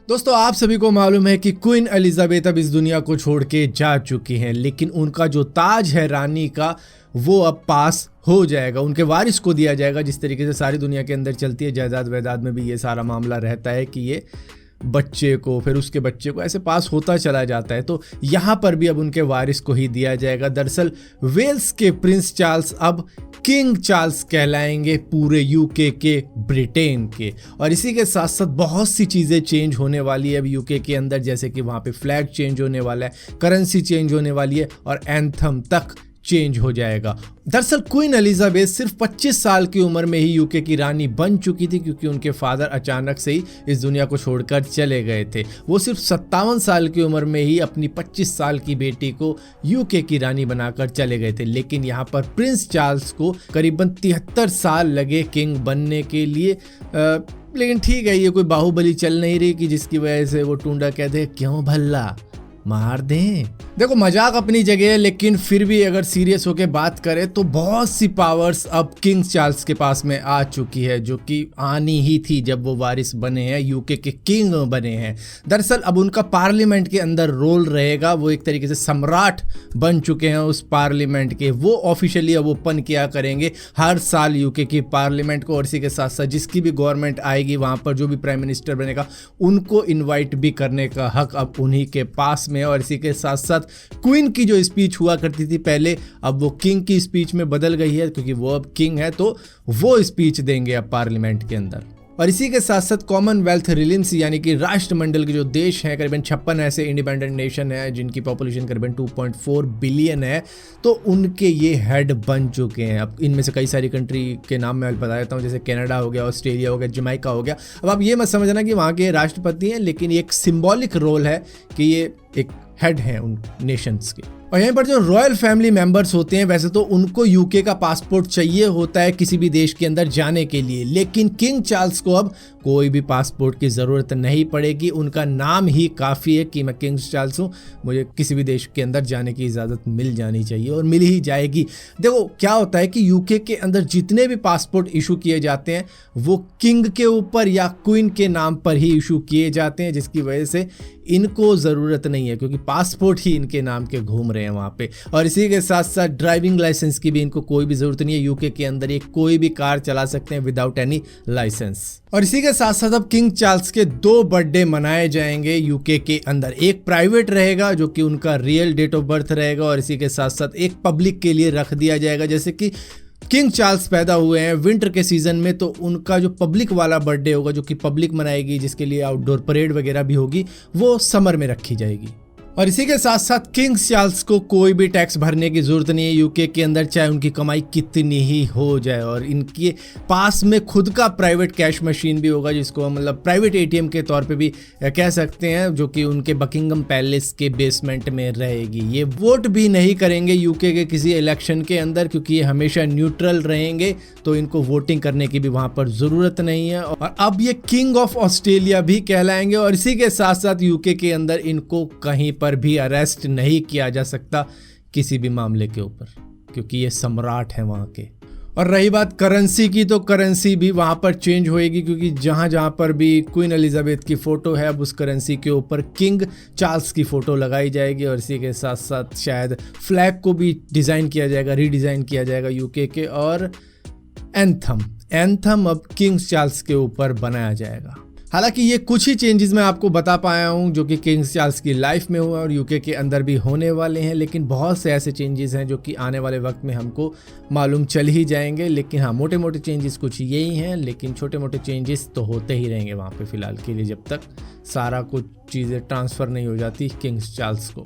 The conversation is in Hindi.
दोस्तों, आप सभी को मालूम है कि क्वीन एलिजाबेथ अब इस दुनिया को छोड़ के जा चुकी हैं, लेकिन उनका जो ताज है रानी का वो अब पास हो जाएगा, उनके वारिस को दिया जाएगा। जिस तरीके से सारी दुनिया के अंदर चलती है, जायदाद वैदाद में भी ये सारा मामला रहता है कि ये बच्चे को, फिर उसके बच्चे को, ऐसे पास होता चला जाता है। तो यहाँ पर भी अब उनके वारिस को ही दिया जाएगा। दरअसल वेल्स के प्रिंस चार्ल्स अब किंग चार्ल्स कहलाएंगे पूरे यूके के, ब्रिटेन के। और इसी के साथ साथ बहुत सी चीज़ें चेंज होने वाली है अब यूके के अंदर, जैसे कि वहाँ पे फ्लैग चेंज होने वाला है, करेंसी चेंज होने वाली है और एंथम तक चेंज हो जाएगा। दरअसल क्वीन एलिजाबेथ सिर्फ 25 साल की उम्र में ही यूके की रानी बन चुकी थी, क्योंकि उनके फादर अचानक से ही इस दुनिया को छोड़कर चले गए थे। वो सिर्फ 57 साल की उम्र में ही अपनी 25 साल की बेटी को यूके की रानी बनाकर चले गए थे। लेकिन यहाँ पर प्रिंस चार्ल्स को करीबन 73 साल लगे किंग बनने के लिए। लेकिन ठीक है, ये कोई बाहुबली चल नहीं रही कि जिसकी वजह से वो टूंडा कहते क्यों भल्ला मार दें। देखो, मजाक अपनी जगह है, लेकिन फिर भी अगर सीरियस होके बात करें तो बहुत सी पावर्स अब किंग चार्ल्स के पास में आ चुकी है, जो कि आनी ही थी जब वो वारिस बने हैं, यूके के किंग बने हैं। दरअसल अब उनका पार्लियामेंट के अंदर रोल रहेगा। वो एक तरीके से सम्राट बन चुके हैं उस पार्लियामेंट के। वो ऑफिशियली अब ओपन किया करेंगे हर साल यूके की पार्लियामेंट को। और इसी के साथ साथ जिसकी भी गवर्नमेंट आएगी, वहाँ पर जो भी प्राइम मिनिस्टर बनेगा, उनको इन्वाइट भी करने का हक अब उन्हीं के पास में। और इसी के साथ साथ क्वीन की जो स्पीच हुआ करती थी पहले, अब वो किंग की स्पीच में बदल गई है, क्योंकि वो अब किंग है, तो वो स्पीच देंगे अब पार्लियामेंट के अंदर। और इसी के साथ साथ कॉमनवेल्थ रिलिम्स यानी कि राष्ट्रमंडल के जो देश हैं, करीबन 56 ऐसे इंडिपेंडेंट नेशन है जिनकी पॉपुलेशन करीबन 2.4 बिलियन है, तो उनके ये हेड बन चुके हैं। अब इनमें से कई सारी कंट्री के नाम मैं बता देता हूँ, जैसे कनाडा हो गया, ऑस्ट्रेलिया हो गया, जमैका हो गया। अब आप ये मत समझना कि वहाँ के राष्ट्रपति हैं, लेकिन ये एक सिंबॉलिक रोल है कि ये एक हेड हैं उन नेशंस के। और यहाँ पर जो रॉयल फैमिली मेंबर्स होते हैं, वैसे तो उनको यूके का पासपोर्ट चाहिए होता है किसी भी देश के अंदर जाने के लिए, लेकिन किंग चार्ल्स को अब कोई भी पासपोर्ट की ज़रूरत नहीं पड़ेगी। उनका नाम ही काफ़ी है कि मैं किंग चार्ल्स हूँ, मुझे किसी भी देश के अंदर जाने की इजाज़त मिल जानी चाहिए, और मिल ही जाएगी। देखो क्या होता है कि यूके के अंदर जितने भी पासपोर्ट इशू किए जाते हैं, वो किंग के ऊपर या क्वीन के नाम पर ही इशू किए जाते हैं, जिसकी वजह से इनको ज़रूरत नहीं है, क्योंकि पासपोर्ट ही इनके नाम के घूम रहे हैं वहाँ पे। और इसी के साथ साथ ड्राइविंग लाइसेंस की भी इनको कोई भी ज़रूरत नहीं है। यूके के अंदर ये कोई भी कार चला सकते हैं विदाउट एनी लाइसेंस। और इसी के साथ साथ अब किंग चार्ल्स के 2 बर्थडे मनाए जाएंगे यूके के अंदर। एक प्राइवेट रहेगा जो कि उनका रियल डेट ऑफ बर्थ रहेगा, और इसी के साथ साथ एक पब्लिक के लिए रख दिया जाएगा। जैसे कि किंग चार्ल्स पैदा हुए हैं विंटर के सीजन में, तो उनका जो पब्लिक वाला बर्थडे होगा, जो कि पब्लिक मनाएगी, जिसके लिए आउटडोर परेड वगैरह भी होगी, वो समर में रखी जाएगी। और इसी के साथ साथ किंग चार्ल्स को कोई भी टैक्स भरने की जरूरत नहीं है यूके के अंदर, चाहे उनकी कमाई कितनी ही हो जाए। और इनके पास में खुद का प्राइवेट कैश मशीन भी होगा, जिसको मतलब प्राइवेट एटीएम के तौर पे भी कह सकते हैं, जो कि उनके बकिंगम पैलेस के बेसमेंट में रहेगी। ये वोट भी नहीं करेंगे यूके के किसी इलेक्शन के अंदर, क्योंकि ये हमेशा न्यूट्रल रहेंगे, तो इनको वोटिंग करने की भी वहाँ पर ज़रूरत नहीं है। और अब ये किंग ऑफ ऑस्ट्रेलिया भी कहलाएंगे। और इसी के साथ साथ यूके के अंदर इनको कहीं पर भी अरेस्ट नहीं किया जा सकता किसी भी मामले के ऊपर, क्योंकि ये सम्राट हैं वहाँ के। और रही बात करेंसी की, तो करेंसी भी वहाँ पर चेंज होएगी, क्योंकि जहाँ जहाँ पर भी क्वीन एलिजाबेथ की फ़ोटो है, अब उस करेंसी के ऊपर किंग चार्ल्स की फ़ोटो लगाई जाएगी। और इसी के साथ साथ शायद फ्लैग को भी डिज़ाइन किया जाएगा, रीडिज़ाइन किया जाएगा यूके के। और एंथम अब किंग चार्ल्स के ऊपर बनाया जाएगा। हालांकि ये कुछ ही चेंजेस मैं आपको बता पाया हूँ जो कि किंग चार्ल्स की लाइफ में हुआ और यूके के अंदर भी होने वाले हैं, लेकिन बहुत से ऐसे चेंजेस हैं जो कि आने वाले वक्त में हमको मालूम चल ही जाएंगे। लेकिन हाँ, मोटे मोटे चेंजेस कुछ यही हैं, लेकिन छोटे मोटे चेंजेस तो होते ही रहेंगे वहाँ पे फ़िलहाल के लिए, जब तक सारा कुछ चीज़ें ट्रांसफ़र नहीं हो जाती किंग चार्ल्स को।